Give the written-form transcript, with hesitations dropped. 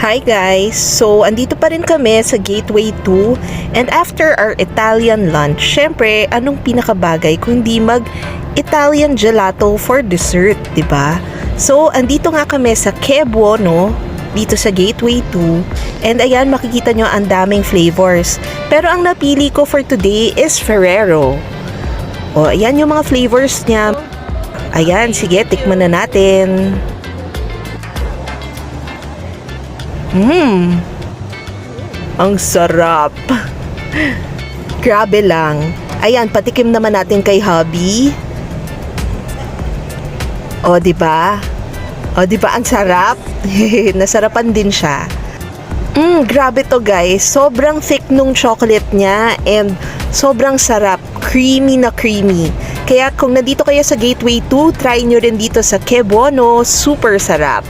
Hi guys! So, andito pa rin kami sa Gateway 2 and after our Italian lunch, syempre, anong pinakabagay kung di mag-Italian gelato for dessert, ba? Diba? So, andito nga kami sa Che Buono, dito sa Gateway 2 and ayan, makikita nyo ang daming flavors. Pero ang napili ko for today is Ferrero. O, ayan yung mga flavors niya. Ayan, sige, tikman na natin. Ang sarap. Grabe lang. Ayan, patikim naman natin kay hubby. O, di ba? O, di ba ang sarap? Nasarapan din siya. Grabe to guys. Sobrang thick nung chocolate niya and sobrang sarap. Creamy na creamy. Kaya kung nandito kayo sa Gateway 2, try nyo rin dito sa Che Buono. Super sarap.